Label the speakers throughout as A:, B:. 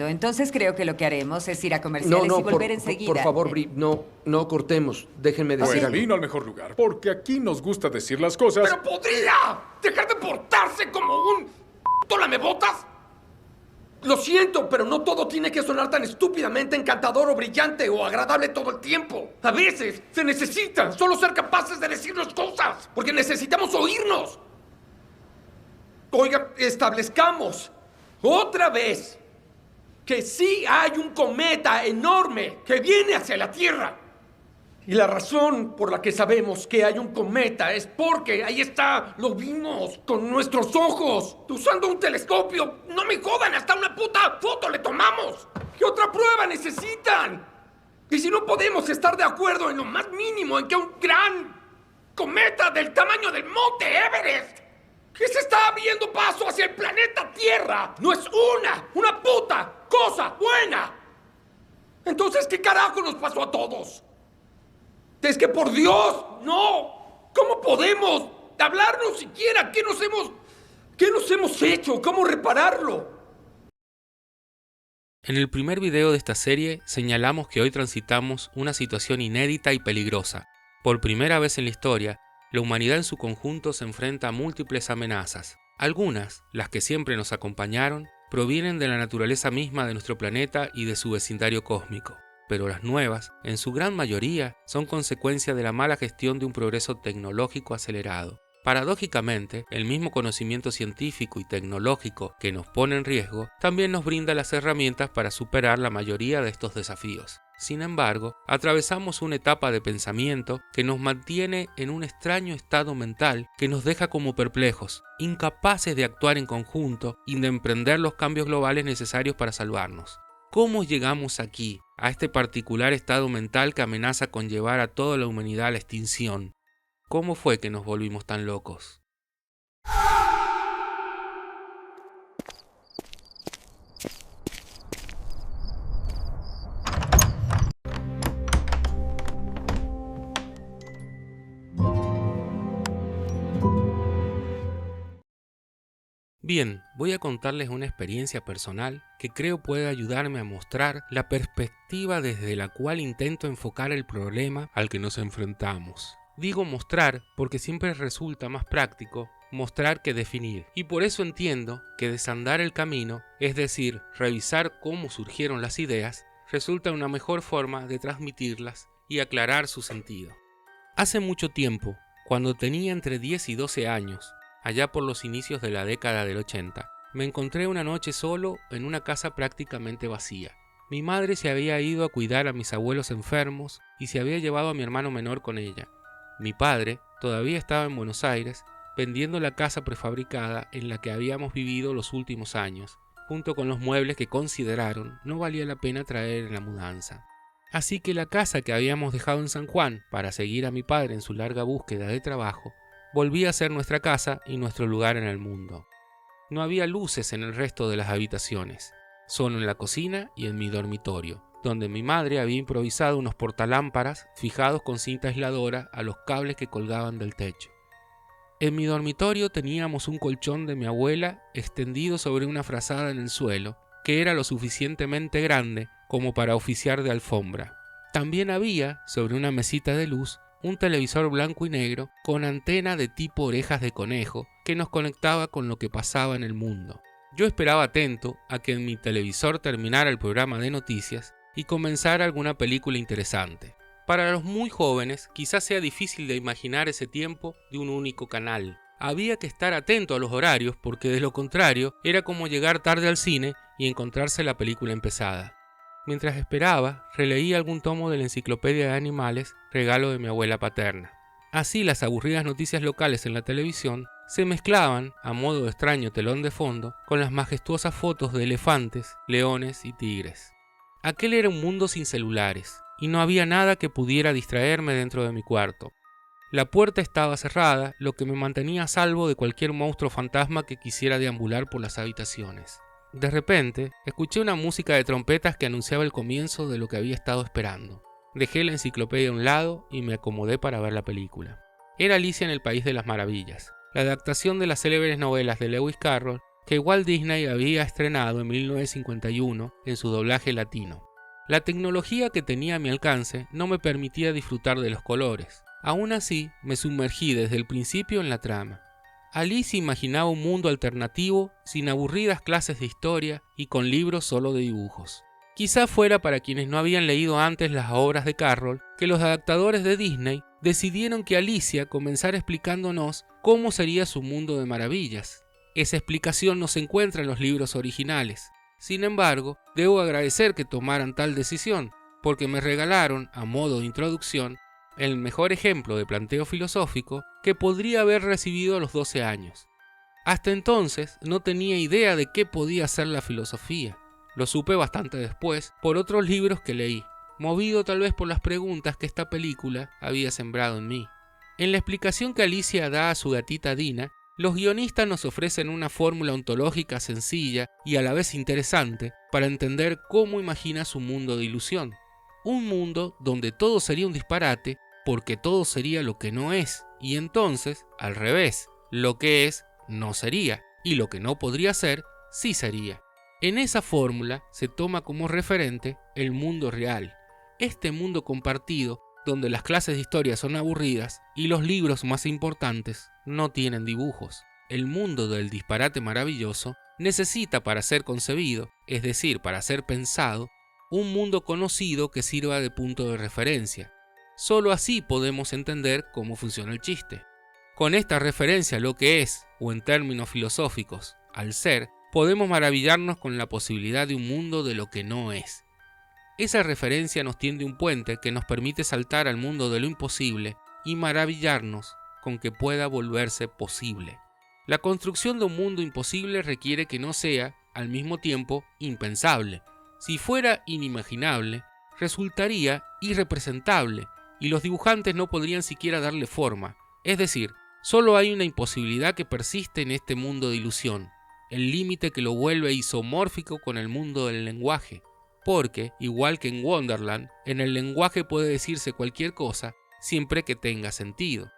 A: Entonces creo que lo que haremos es ir a comerciales y volver enseguida.
B: Por favor, Bri, no cortemos. Déjenme decir
C: Pues
B: algo.
C: vino al mejor lugar, porque aquí nos gusta decir las cosas.
D: ¡Pero podría dejar de portarse como un lamebotas!
B: Lo siento, pero no todo tiene que sonar tan estúpidamente encantador o brillante o agradable todo el tiempo.
D: A veces se necesita solo ser capaces de decirnos cosas, porque necesitamos oírnos.
B: Oiga, establezcamos otra vez que sí hay un cometa enorme
D: Que viene hacia la Tierra.
B: y la razón por la que sabemos que hay un cometa es porque
D: Ahí está, lo vimos con nuestros ojos, usando un telescopio. No me jodan, hasta una puta foto le tomamos. ¿Qué otra prueba necesitan? Y si no podemos estar de acuerdo en lo más mínimo en que un gran cometa del tamaño del monte Everest, que se está abriendo paso hacia el planeta Tierra, no es una puta cosa buena. Entonces, ¿qué carajo nos pasó a todos? Es que por Dios, no. ¿Cómo podemos hablarnos siquiera? ¿Qué nos hemos hecho? ¿Cómo repararlo?
E: En el primer video de esta serie señalamos que hoy transitamos una situación inédita y peligrosa. Por primera vez en la historia, la humanidad en su conjunto se enfrenta a múltiples amenazas. Algunas, las que siempre nos acompañaron, provienen de la naturaleza misma de nuestro planeta y de su vecindario cósmico. Pero las nuevas, en su gran mayoría, son consecuencia de la mala gestión de un progreso tecnológico acelerado. Paradójicamente, el mismo conocimiento científico y tecnológico que nos pone en riesgo, también nos brinda las herramientas para superar la mayoría de estos desafíos. Sin embargo, atravesamos una etapa de pensamiento que nos mantiene en un extraño estado mental que nos deja como perplejos, incapaces de actuar en conjunto y de emprender los cambios globales necesarios para salvarnos. ¿Cómo llegamos aquí, a este particular estado mental que amenaza con llevar a toda la humanidad a la extinción? ¿Cómo fue que nos volvimos tan locos? Bien, voy a contarles una experiencia personal que creo puede ayudarme a mostrar la perspectiva desde la cual intento enfocar el problema al que nos enfrentamos. Digo mostrar porque siempre resulta más práctico mostrar que definir, y por eso entiendo que desandar el camino, es decir, revisar cómo surgieron las ideas, resulta una mejor forma de transmitirlas y aclarar su sentido. Hace mucho tiempo, cuando tenía entre 10 y 12 años, allá por los inicios de la década del 80, me encontré una noche solo en una casa prácticamente vacía. Mi madre se había ido a cuidar a mis abuelos enfermos y se había llevado a mi hermano menor con ella. Mi padre todavía estaba en Buenos Aires vendiendo la casa prefabricada en la que habíamos vivido los últimos años, junto con los muebles que consideraron no valía la pena traer en la mudanza. Así que la casa que habíamos dejado en San Juan para seguir a mi padre en su larga búsqueda de trabajo, volvía a ser nuestra casa y nuestro lugar en el mundo. No había luces en el resto de las habitaciones, solo en la cocina y en mi dormitorio, donde mi madre había improvisado unos portalámparas fijados con cinta aisladora a los cables que colgaban del techo. En mi dormitorio teníamos un colchón de mi abuela extendido sobre una frazada en el suelo, que era lo suficientemente grande como para oficiar de alfombra. También había, sobre una mesita de luz, un televisor blanco y negro con antena de tipo orejas de conejo que nos conectaba con lo que pasaba en el mundo. Yo esperaba atento a que en mi televisor terminara el programa de noticias y comenzara alguna película interesante. Para los muy jóvenes quizás sea difícil de imaginar ese tiempo de un único canal. Había que estar atento a los horarios porque de lo contrario era como llegar tarde al cine y encontrarse la película empezada. Mientras esperaba, releía algún tomo de la enciclopedia de animales, regalo de mi abuela paterna. Así las aburridas noticias locales en la televisión se mezclaban, a modo de extraño telón de fondo, con las majestuosas fotos de elefantes, leones y tigres. Aquel era un mundo sin celulares, y no había nada que pudiera distraerme dentro de mi cuarto. La puerta estaba cerrada, lo que me mantenía a salvo de cualquier monstruo fantasma que quisiera deambular por las habitaciones. De repente, escuché una música de trompetas que anunciaba el comienzo de lo que había estado esperando. Dejé la enciclopedia a un lado y me acomodé para ver la película. Era Alicia en el País de las Maravillas, la adaptación de las célebres novelas de Lewis Carroll que Walt Disney había estrenado en 1951 en su doblaje latino. La tecnología que tenía a mi alcance no me permitía disfrutar de los colores. Aún así, me sumergí desde el principio en la trama. Alicia imaginaba un mundo alternativo, sin aburridas clases de historia y con libros solo de dibujos. Quizá fuera para quienes no habían leído antes las obras de Carroll que los adaptadores de Disney decidieron que Alicia comenzara explicándonos cómo sería su mundo de maravillas. Esa explicación no se encuentra en los libros originales. Sin embargo, debo agradecer que tomaran tal decisión, porque me regalaron, a modo de introducción, el mejor ejemplo de planteo filosófico que podría haber recibido a los 12 años. Hasta entonces no tenía idea de qué podía ser la filosofía. Lo supe bastante después por otros libros que leí, movido tal vez por las preguntas que esta película había sembrado en mí. En la explicación que Alicia da a su gatita Dina, los guionistas nos ofrecen una fórmula ontológica sencilla y a la vez interesante para entender cómo imagina su mundo de ilusión. Un mundo donde todo sería un disparate porque todo sería lo que no es, y entonces, al revés, lo que es no sería, y lo que no podría ser, sí sería. En esa fórmula se toma como referente el mundo real, este mundo compartido donde las clases de historia son aburridas y los libros más importantes no tienen dibujos. El mundo del disparate maravilloso necesita para ser concebido, es decir, para ser pensado, un mundo conocido que sirva de punto de referencia. Solo así podemos entender cómo funciona el chiste. Con esta referencia a lo que es, o en términos filosóficos, al ser, podemos maravillarnos con la posibilidad de un mundo de lo que no es. Esa referencia nos tiende un puente que nos permite saltar al mundo de lo imposible y maravillarnos con que pueda volverse posible. La construcción de un mundo imposible requiere que no sea, al mismo tiempo, impensable. Si fuera inimaginable, resultaría irrepresentable y los dibujantes no podrían siquiera darle forma. Es decir, solo hay una imposibilidad que persiste en este mundo de ilusión, el límite que lo vuelve isomórfico con el mundo del lenguaje. Porque, igual que en Wonderland, en el lenguaje puede decirse cualquier cosa siempre que tenga sentido.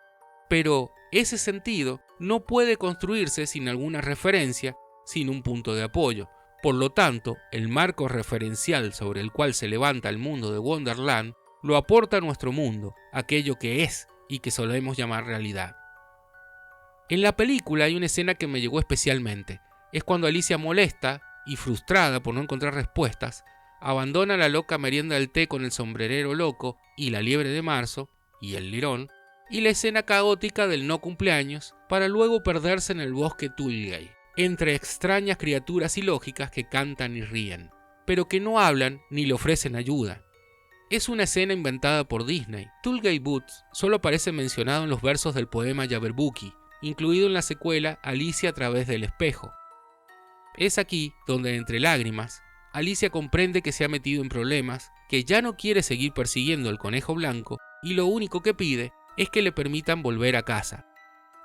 E: Pero ese sentido no puede construirse sin alguna referencia, sin un punto de apoyo. Por lo tanto, el marco referencial sobre el cual se levanta el mundo de Wonderland lo aporta a nuestro mundo, aquello que es y que solemos llamar realidad. En la película hay una escena que me llegó especialmente. Es cuando Alicia, molesta y frustrada por no encontrar respuestas, abandona la loca merienda del té con el sombrerero loco y la liebre de marzo y el lirón, y la escena caótica del no cumpleaños para luego perderse en el bosque Tulgey, entre extrañas criaturas ilógicas que cantan y ríen, pero que no hablan ni le ofrecen ayuda. Es una escena inventada por Disney. Tulgey Boots solo aparece mencionado en los versos del poema Jabberwocky, incluido en la secuela Alicia a través del espejo. Es aquí donde, entre lágrimas, Alicia comprende que se ha metido en problemas, que ya no quiere seguir persiguiendo al conejo blanco y lo único que pide es que le permitan volver a casa.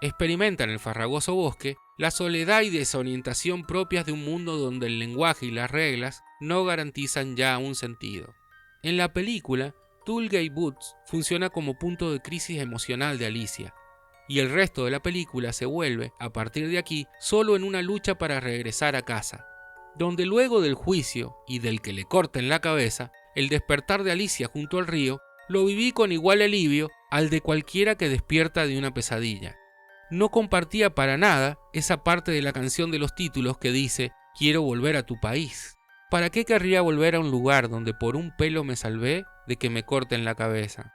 E: Experimenta en el farragoso bosque la soledad y desorientación propias de un mundo donde el lenguaje y las reglas no garantizan ya un sentido. En la película, Tulgey Boots funciona como punto de crisis emocional de Alicia, y el resto de la película se vuelve, a partir de aquí, solo en una lucha para regresar a casa, donde luego del juicio y del que le corten la cabeza, el despertar de Alicia junto al río lo viví con igual alivio al de cualquiera que despierta de una pesadilla. No compartía para nada esa parte de la canción de los títulos que dice «Quiero volver a tu país». ¿Para qué querría volver a un lugar donde por un pelo me salvé de que me corten la cabeza?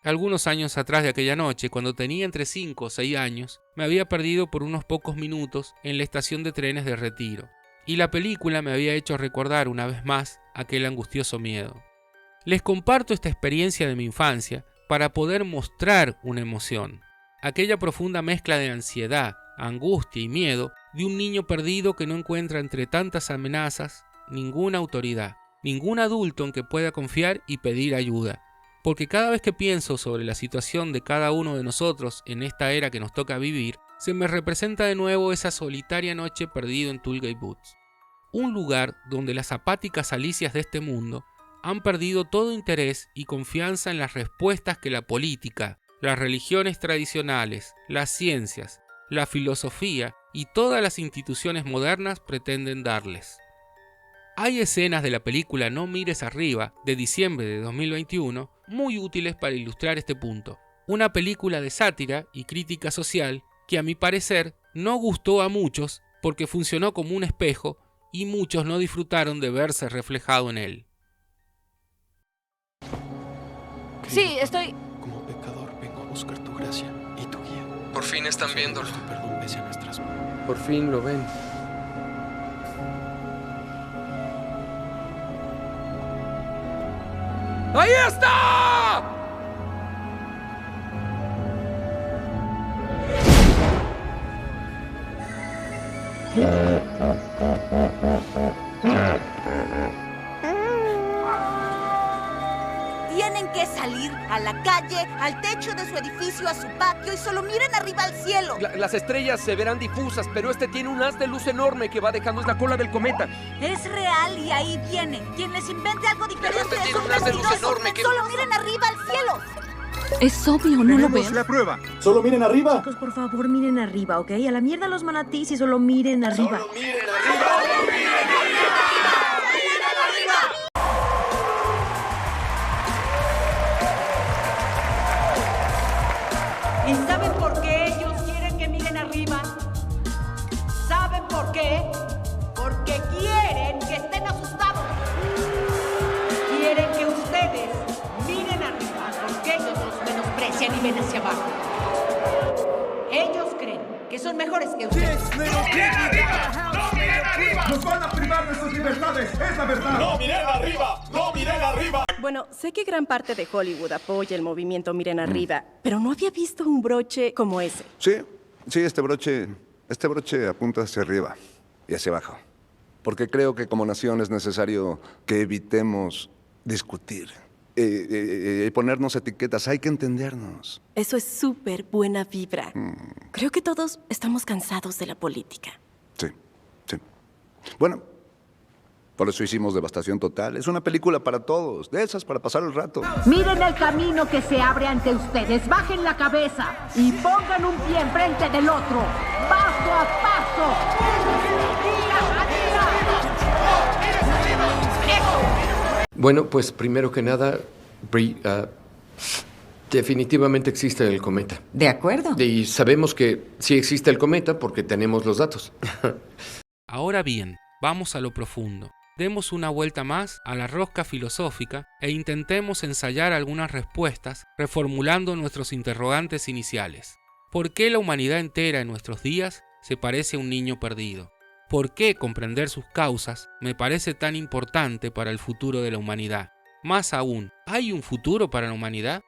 E: Algunos años atrás de aquella noche, cuando tenía entre 5 o 6 años, me había perdido por unos pocos minutos en la estación de trenes de Retiro, y la película me había hecho recordar una vez más aquel angustioso miedo. Les comparto esta experiencia de mi infancia para poder mostrar una emoción, aquella profunda mezcla de ansiedad, angustia y miedo de un niño perdido que no encuentra entre tantas amenazas ninguna autoridad, ningún adulto en que pueda confiar y pedir ayuda. Porque cada vez que pienso sobre la situación de cada uno de nosotros en esta era que nos toca vivir, se me representa de nuevo esa solitaria noche perdido en Tulgey Boots. Un lugar donde las apáticas Alicias de este mundo han perdido todo interés y confianza en las respuestas que la política, las religiones tradicionales, las ciencias, la filosofía y todas las instituciones modernas pretenden darles. Hay escenas de la película No mires arriba, de diciembre de 2021, muy útiles para ilustrar este punto. Una película de sátira y crítica social que a mi parecer no gustó a muchos porque funcionó como un espejo y muchos no disfrutaron de verse reflejado en él.
F: Sí, estoy...
G: Como pecador vengo a buscar tu gracia y tu guía.
B: Por fin están viéndolo.
G: Tu perdón pese a nuestras manos.
B: Por fin lo ven. ¡Ahí está!
H: Tienen que salir a la calle, al techo de su edificio, a su patio y solo miren arriba al cielo.
B: Las estrellas se verán difusas, pero este tiene un haz de luz enorme que va dejando la cola del cometa.
H: Es real y ahí viene. Quien les invente algo diferente
B: Pero este
H: es
B: tiene
H: un
B: un haz de luz
H: mentiroso.
B: enorme que-
H: Solo miren arriba al cielo.
F: Es obvio, ¿no lo ven?
I: la prueba.
J: Solo miren arriba.
K: Chicos, por favor, miren arriba, ¿ok? A la mierda los manatís y solo miren arriba.
L: ¿Y saben por qué ellos quieren que miren arriba? ¿Saben por qué? Porque quieren que estén asustados. Quieren que ustedes miren arriba porque ellos los menosprecian y ven hacia abajo. Ellos creen que son mejores que ustedes.
I: ¡Nos van a privar de nuestras libertades! ¡Es la verdad! ¡No miren arriba! ¡No miren arriba!
M: Bueno, sé que gran parte de Hollywood apoya el movimiento Miren Arriba, pero no había visto un broche como ese.
N: Sí, este broche apunta hacia arriba y hacia abajo. Porque creo que como nación es necesario que evitemos discutir y ponernos etiquetas. Hay que entendernos.
M: Eso es súper buena vibra. Creo que todos estamos cansados de la política.
N: Sí. Bueno, por eso hicimos Devastación Total. Es una película para todos, de esas para pasar el rato.
L: Miren el camino que se abre ante ustedes. Bajen la cabeza y pongan un pie enfrente del otro. Paso a paso. Día a día.
G: Bueno, pues primero que nada, Bree, definitivamente existe el cometa.
A: De acuerdo.
G: Y sabemos que sí existe el cometa porque tenemos los datos.
E: Ahora bien, vamos a lo profundo. Demos una vuelta más a la rosca filosófica e intentemos ensayar algunas respuestas reformulando nuestros interrogantes iniciales. ¿Por qué la humanidad entera en nuestros días se parece a un niño perdido? ¿Por qué comprender sus causas me parece tan importante para el futuro de la humanidad? Más aún, ¿hay un futuro para la humanidad?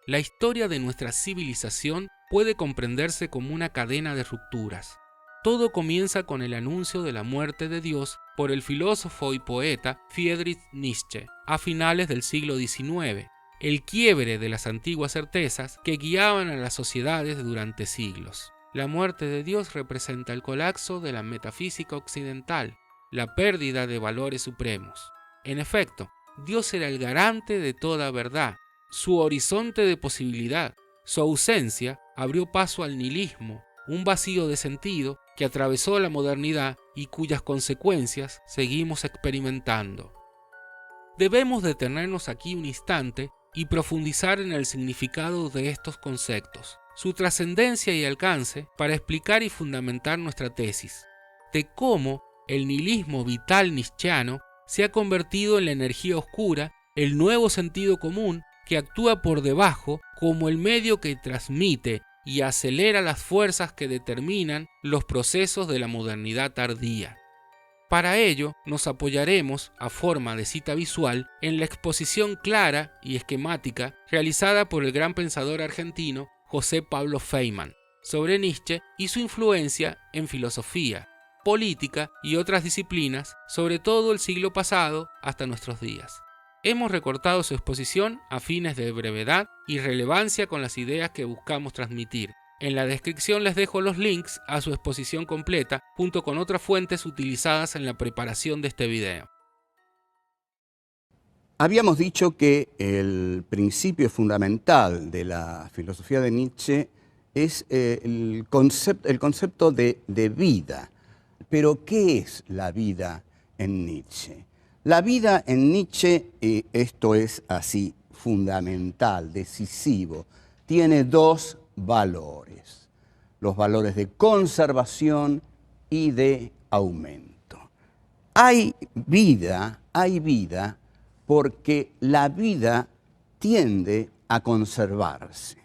E: La historia de nuestra civilización puede comprenderse como una cadena de rupturas. Todo comienza con el anuncio de la muerte de Dios por el filósofo y poeta Friedrich Nietzsche a finales del siglo XIX, el quiebre de las antiguas certezas que guiaban a las sociedades durante siglos. La muerte de Dios representa el colapso de la metafísica occidental, la pérdida de valores supremos. En efecto, Dios era el garante de toda verdad, su horizonte de posibilidad. Su ausencia abrió paso al nihilismo, un vacío de sentido que atravesó la modernidad y cuyas consecuencias seguimos experimentando. Debemos detenernos aquí un instante y profundizar en el significado de estos conceptos, su trascendencia y alcance para explicar y fundamentar nuestra tesis, de cómo el nihilismo vital nietzscheano se ha convertido en la energía oscura, el nuevo sentido común que actúa por debajo como el medio que transmite y acelera las fuerzas que determinan los procesos de la modernidad tardía. Para ello, nos apoyaremos, a forma de cita visual, en la exposición clara y esquemática realizada por el gran pensador argentino José Pablo Feynman sobre Nietzsche y su influencia en filosofía, política y otras disciplinas, sobre todo el siglo pasado hasta nuestros días. Hemos recortado su exposición a fines de brevedad y relevancia con las ideas que buscamos transmitir. En la descripción les dejo los links a su exposición completa junto con otras fuentes utilizadas en la preparación de este video.
J: Habíamos dicho que el principio fundamental de la filosofía de Nietzsche es el concepto de vida. Pero, ¿qué es la vida en Nietzsche? La vida en Nietzsche, esto es así, fundamental, decisivo, tiene dos valores. Los valores de conservación y de aumento. Hay vida porque la vida tiende a conservarse.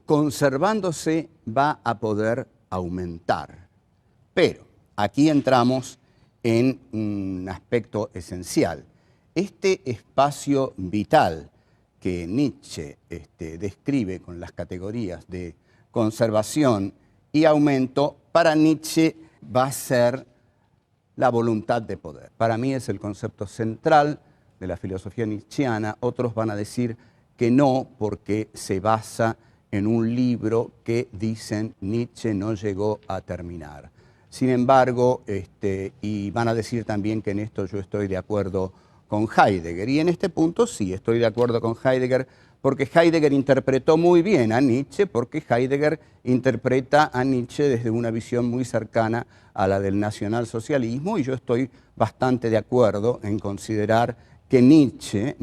J: Conservándose va a poder aumentar. Pero aquí entramos en un aspecto esencial. Este espacio vital que Nietzsche describe con las categorías de conservación y aumento, para Nietzsche va a ser la voluntad de poder. Para mí es el concepto central de la filosofía nietzscheana. Otros van a decir que no, porque se basa en un libro que dicen Nietzsche no llegó a terminar. Sin embargo, y van a decir también que en esto yo estoy de acuerdo con Heidegger. Y en este punto sí estoy de acuerdo con Heidegger, porque Heidegger interpretó muy bien a Nietzsche, porque Heidegger interpreta a Nietzsche desde una visión muy cercana a la del nacionalsocialismo, y yo estoy bastante de acuerdo en considerar que Nietzsche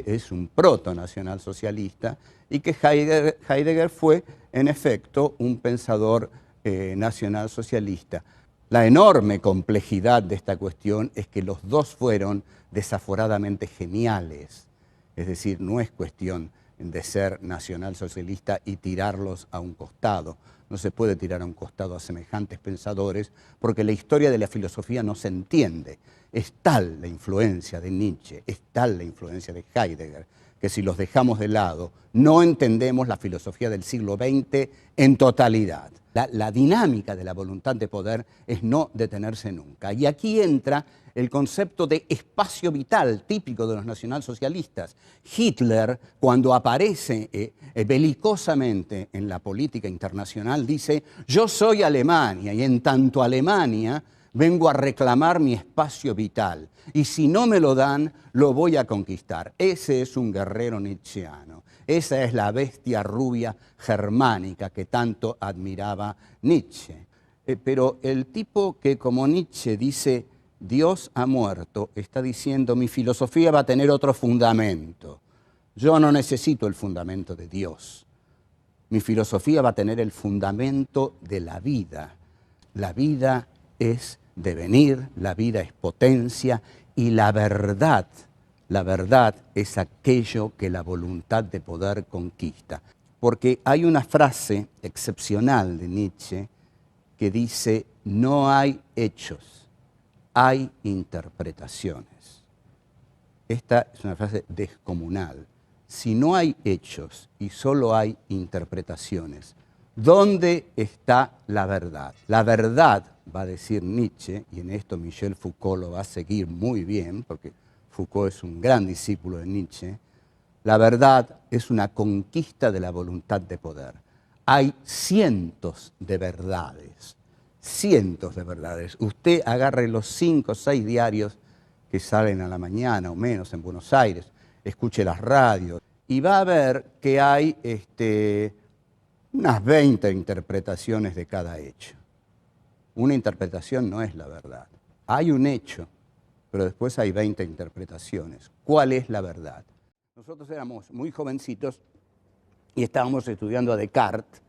J: es un proto-nacionalsocialista y que Heidegger fue, en efecto, un pensador nacionalsocialista. La enorme complejidad de esta cuestión es que los dos fueron desaforadamente geniales. Es decir, no es cuestión de ser nacionalsocialista y tirarlos a un costado. No se puede tirar a un costado a semejantes pensadores porque la historia de la filosofía no se entiende. Es tal la influencia de Nietzsche, es tal la influencia de Heidegger, que si los dejamos de lado, no entendemos la filosofía del siglo XX en totalidad. La dinámica de la voluntad de poder es no detenerse nunca. Y aquí entra el concepto de espacio vital típico de los nacionalsocialistas. Hitler, cuando aparece belicosamente en la política internacional, dice: yo soy Alemania y en tanto Alemania vengo a reclamar mi espacio vital y si no me lo dan, lo voy a conquistar. Ese es un guerrero nietzscheano. Esa es la bestia rubia germánica que tanto admiraba Nietzsche. Pero el tipo que, como Nietzsche, dice Dios ha muerto, está diciendo mi filosofía va a tener otro fundamento. Yo no necesito el fundamento de Dios. Mi filosofía va a tener el fundamento de la vida. La vida es devenir, la vida es potencia y la verdad es aquello que la voluntad de poder conquista. Porque hay una frase excepcional de Nietzsche que dice: no hay hechos, hay interpretaciones. Esta es una frase descomunal. Si no hay hechos y solo hay interpretaciones, ¿dónde está la verdad? La verdad, va a decir Nietzsche, y en esto Michel Foucault lo va a seguir muy bien, porque Foucault es un gran discípulo de Nietzsche, la verdad es una conquista de la voluntad de poder. Hay cientos de verdades. Usted agarre los 5 o 6 diarios que salen a la mañana o menos en Buenos Aires, escuche las radios, y va a ver que hay unas 20 interpretaciones de cada hecho. Una interpretación no es la verdad. Hay un hecho, pero después hay 20 interpretaciones. ¿Cuál es la verdad? Nosotros éramos muy jovencitos y estábamos estudiando a Descartes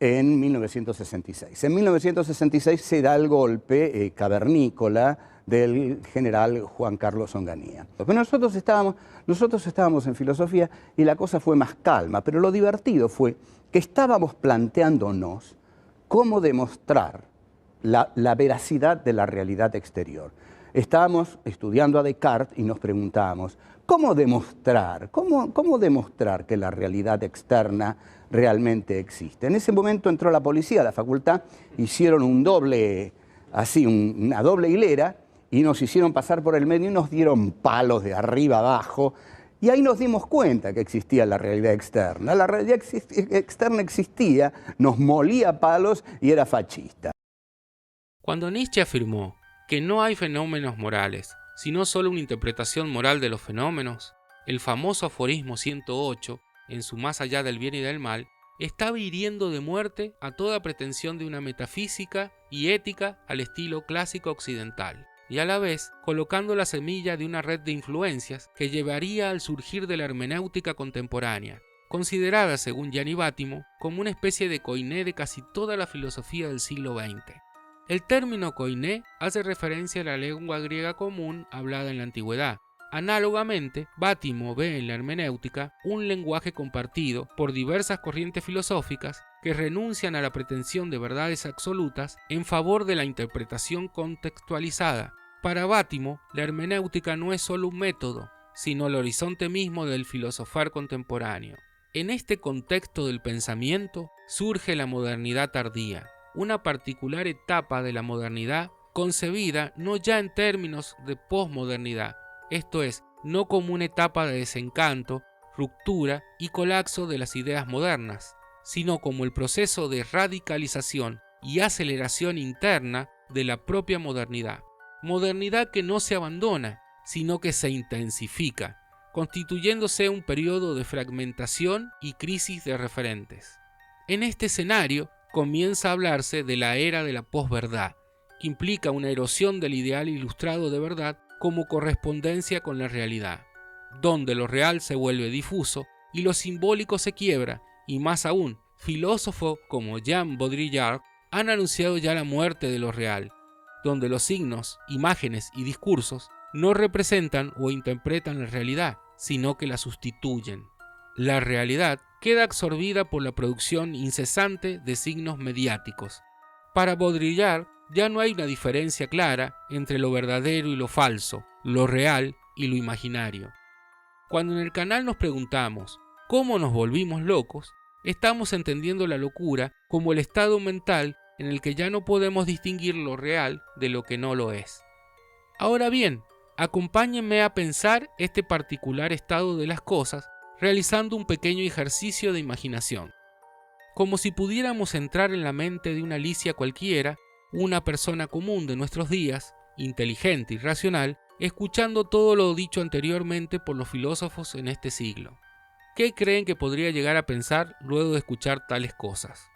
J: en 1966. En 1966 se da el golpe cavernícola del general Juan Carlos Onganía. Pero nosotros estábamos en filosofía y la cosa fue más calma, pero lo divertido fue que estábamos planteándonos cómo demostrar la veracidad de la realidad exterior. Estábamos estudiando a Descartes y nos preguntábamos, ¿cómo demostrar que la realidad externa realmente existe? En ese momento entró la policía a la facultad, hicieron una doble hilera y nos hicieron pasar por el medio y nos dieron palos de arriba abajo. Y ahí nos dimos cuenta que existía la realidad externa. La realidad externa existía, nos molía palos y era fascista.
E: Cuando Nietzsche afirmó que no hay fenómenos morales, sino solo una interpretación moral de los fenómenos, el famoso aforismo 108, en su Más allá del bien y del mal, estaba hiriendo de muerte a toda pretensión de una metafísica y ética al estilo clásico occidental, y a la vez colocando la semilla de una red de influencias que llevaría al surgir de la hermenéutica contemporánea, considerada, según Gianni Vattimo, como una especie de koiné de casi toda la filosofía del siglo XX. El término koiné hace referencia a la lengua griega común hablada en la antigüedad. Análogamente, Vattimo ve en la hermenéutica un lenguaje compartido por diversas corrientes filosóficas que renuncian a la pretensión de verdades absolutas en favor de la interpretación contextualizada. Para Vattimo, la hermenéutica no es solo un método, sino el horizonte mismo del filosofar contemporáneo. En este contexto del pensamiento surge la modernidad tardía, una particular etapa de la modernidad concebida no ya en términos de posmodernidad, esto es, no como una etapa de desencanto, ruptura y colapso de las ideas modernas, sino como el proceso de radicalización y aceleración interna de la propia modernidad. Modernidad que no se abandona, sino que se intensifica, constituyéndose un periodo de fragmentación y crisis de referentes. En este escenario comienza a hablarse de la era de la posverdad, que implica una erosión del ideal ilustrado de verdad como correspondencia con la realidad, donde lo real se vuelve difuso y lo simbólico se quiebra, y más aún, filósofos como Jean Baudrillard han anunciado ya la muerte de lo real, donde los signos, imágenes y discursos no representan o interpretan la realidad, sino que la sustituyen. La realidad queda absorbida por la producción incesante de signos mediáticos. Para Baudrillard ya no hay una diferencia clara entre lo verdadero y lo falso, lo real y lo imaginario. Cuando en el canal nos preguntamos ¿cómo nos volvimos locos?, estamos entendiendo la locura como el estado mental en el que ya no podemos distinguir lo real de lo que no lo es. Ahora bien, acompáñenme a pensar este particular estado de las cosas realizando un pequeño ejercicio de imaginación. Como si pudiéramos entrar en la mente de una Alicia cualquiera, una persona común de nuestros días, inteligente y racional, escuchando todo lo dicho anteriormente por los filósofos en este siglo. ¿Qué creen que podría llegar a pensar luego de escuchar tales cosas?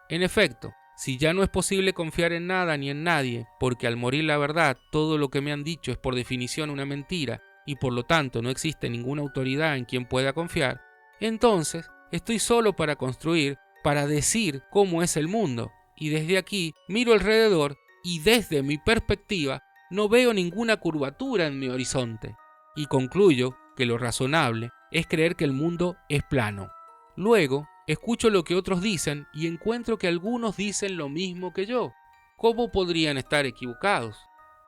E: En efecto, si ya no es posible confiar en nada ni en nadie, porque al morir la verdad todo lo que me han dicho es por definición una mentira, y por lo tanto no existe ninguna autoridad en quien pueda confiar, entonces estoy solo para construir, para decir cómo es el mundo, y desde aquí miro alrededor y desde mi perspectiva no veo ninguna curvatura en mi horizonte, y concluyo que lo razonable es creer que el mundo es plano. Luego, escucho lo que otros dicen y encuentro que algunos dicen lo mismo que yo. ¿Cómo podrían estar equivocados?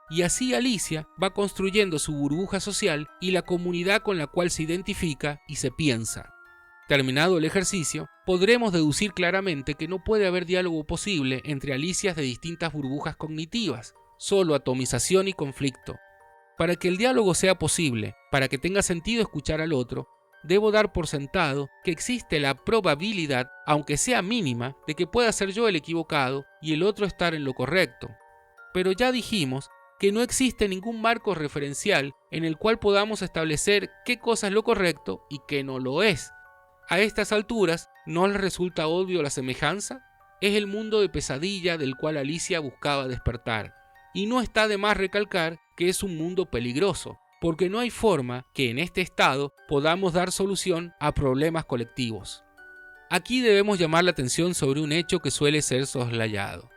E: Y así Alicia va construyendo su burbuja social y la comunidad con la cual se identifica y se piensa. Terminado el ejercicio, podremos deducir claramente que no puede haber diálogo posible entre Alicias de distintas burbujas cognitivas, solo atomización y conflicto. Para que el diálogo sea posible, para que tenga sentido escuchar al otro, debo dar por sentado que existe la probabilidad, aunque sea mínima, de que pueda ser yo el equivocado y el otro estar en lo correcto. Pero ya dijimos que no existe ningún marco referencial en el cual podamos establecer qué cosa es lo correcto y qué no lo es. A estas alturas, ¿no les resulta obvio la semejanza? Es el mundo de pesadilla del cual Alicia buscaba despertar. Y no está de más recalcar que es un mundo peligroso, porque no hay forma que en este estado podamos dar solución a problemas colectivos. Aquí debemos llamar la atención sobre un hecho que suele ser soslayado,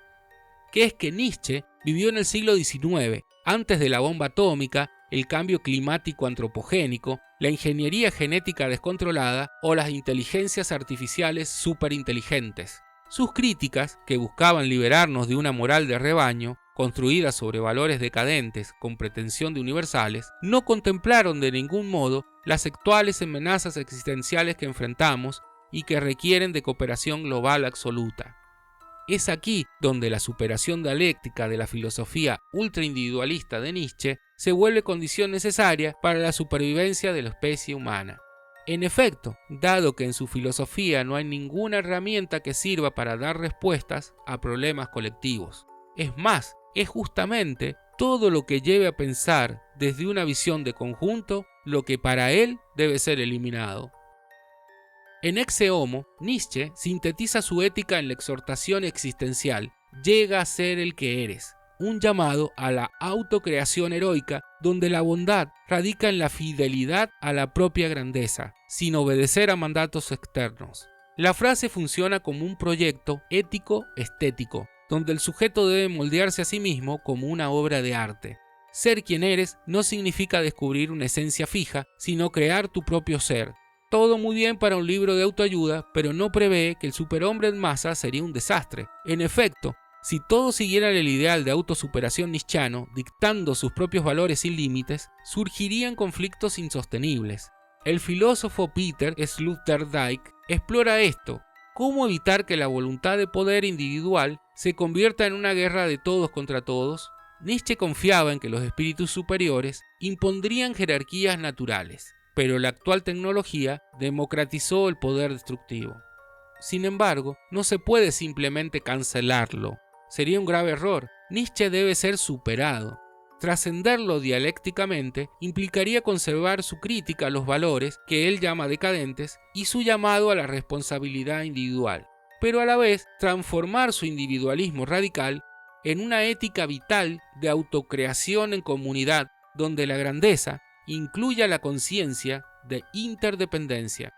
E: que es que Nietzsche vivió en el siglo XIX, antes de la bomba atómica, el cambio climático antropogénico, la ingeniería genética descontrolada o las inteligencias artificiales superinteligentes. Sus críticas, que buscaban liberarnos de una moral de rebaño, construida sobre valores decadentes con pretensión de universales, no contemplaron de ningún modo las actuales amenazas existenciales que enfrentamos y que requieren de cooperación global absoluta. Es aquí donde la superación dialéctica de la filosofía ultraindividualista de Nietzsche se vuelve condición necesaria para la supervivencia de la especie humana. En efecto, dado que en su filosofía no hay ninguna herramienta que sirva para dar respuestas a problemas colectivos. Es más, es justamente todo lo que lleve a pensar desde una visión de conjunto lo que para él debe ser eliminado. En Ecce Homo, Nietzsche sintetiza su ética en la exhortación existencial: llega a ser el que eres, un llamado a la autocreación heroica donde la bondad radica en la fidelidad a la propia grandeza, sin obedecer a mandatos externos. La frase funciona como un proyecto ético-estético, donde el sujeto debe moldearse a sí mismo como una obra de arte. Ser quien eres no significa descubrir una esencia fija, sino crear tu propio ser. Todo muy bien para un libro de autoayuda, pero no prevé que el superhombre en masa sería un desastre. En efecto, si todos siguieran el ideal de autosuperación nietzscheano, dictando sus propios valores sin límites, surgirían conflictos insostenibles. El filósofo Peter Sloterdijk explora esto: cómo evitar que la voluntad de poder individual se convierta en una guerra de todos contra todos. Nietzsche confiaba en que los espíritus superiores impondrían jerarquías naturales, pero la actual tecnología democratizó el poder destructivo. Sin embargo, no se puede simplemente cancelarlo. Sería un grave error. Nietzsche debe ser superado. Trascenderlo dialécticamente implicaría conservar su crítica a los valores que él llama decadentes y su llamado a la responsabilidad individual, pero a la vez transformar su individualismo radical en una ética vital de autocreación en comunidad, donde la grandeza incluya la conciencia de interdependencia.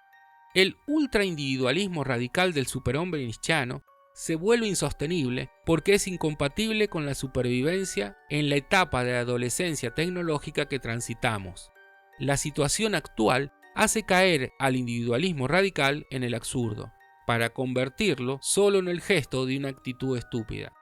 E: El ultraindividualismo radical del superhombre nietzscheano se vuelve insostenible porque es incompatible con la supervivencia en la etapa de adolescencia tecnológica que transitamos. La situación actual hace caer al individualismo radical en el absurdo, para convertirlo solo en el gesto de una actitud estúpida.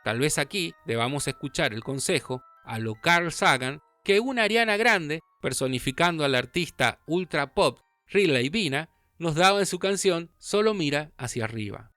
E: Tal vez aquí debamos escuchar el consejo a lo Carl Sagan que una Ariana Grande, personificando al artista ultra pop Riley Vina, nos daba en su canción Solo mira hacia arriba.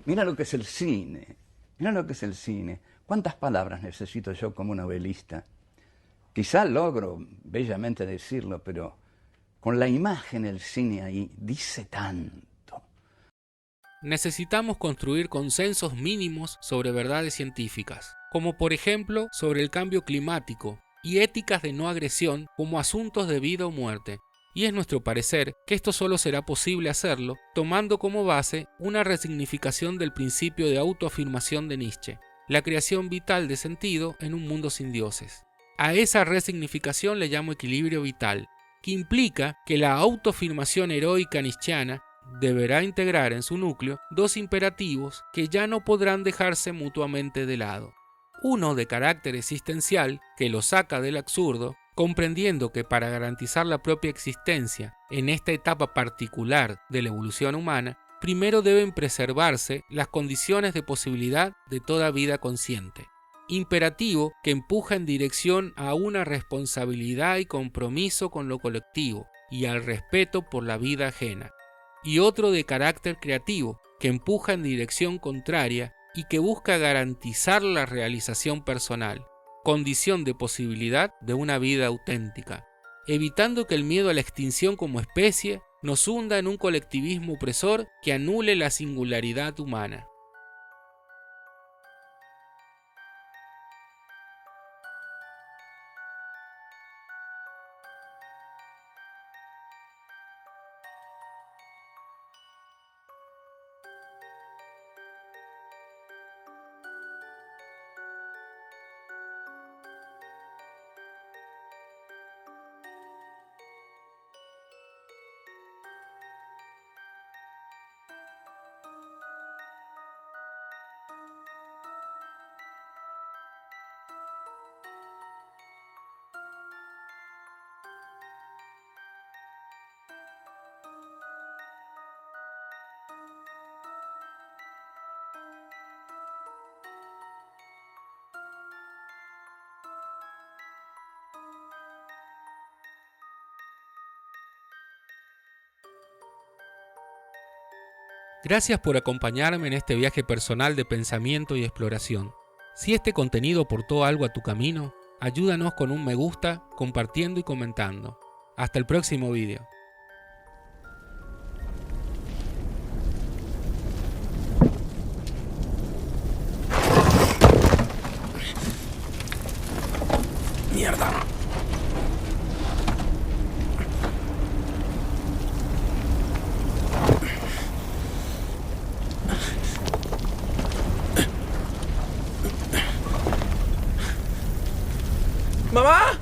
J: Mira lo que es el cine. Mira lo que es el cine. ¿Cuántas palabras necesito yo como novelista? Quizá logro bellamente decirlo, pero con la imagen el cine ahí dice tanto.
E: Necesitamos construir consensos mínimos sobre verdades científicas, como por ejemplo sobre el cambio climático, y éticas de no agresión como asuntos de vida o muerte. Y es nuestro parecer que esto solo será posible hacerlo tomando como base una resignificación del principio de autoafirmación de Nietzsche, la creación vital de sentido en un mundo sin dioses. A esa resignificación le llamo equilibrio vital, que implica que la autoafirmación heroica nietzscheana deberá integrar en su núcleo dos imperativos que ya no podrán dejarse mutuamente de lado. Uno de carácter existencial, que lo saca del absurdo, comprendiendo que para garantizar la propia existencia en esta etapa particular de la evolución humana, primero deben preservarse las condiciones de posibilidad de toda vida consciente. Imperativo que empuja en dirección a una responsabilidad y compromiso con lo colectivo y al respeto por la vida ajena. Y otro de carácter creativo que empuja en dirección contraria y que busca garantizar la realización personal, condición de posibilidad de una vida auténtica, evitando que el miedo a la extinción como especie nos hunda en un colectivismo opresor que anule la singularidad humana. Gracias por acompañarme en este viaje personal de pensamiento y exploración. Si este contenido aportó algo a tu camino, ayúdanos con un me gusta, compartiendo y comentando. Hasta el próximo video.
O: ¡Mierda! ¡Mamá!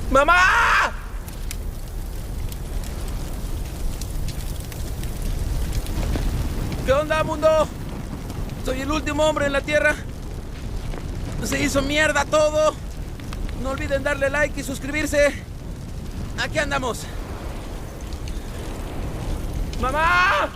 O: ¡Mamá! ¿Qué onda, mundo? Soy el último hombre en la Tierra. Se hizo mierda todo. No olviden darle like y suscribirse. Aquí andamos. ¡Mamá!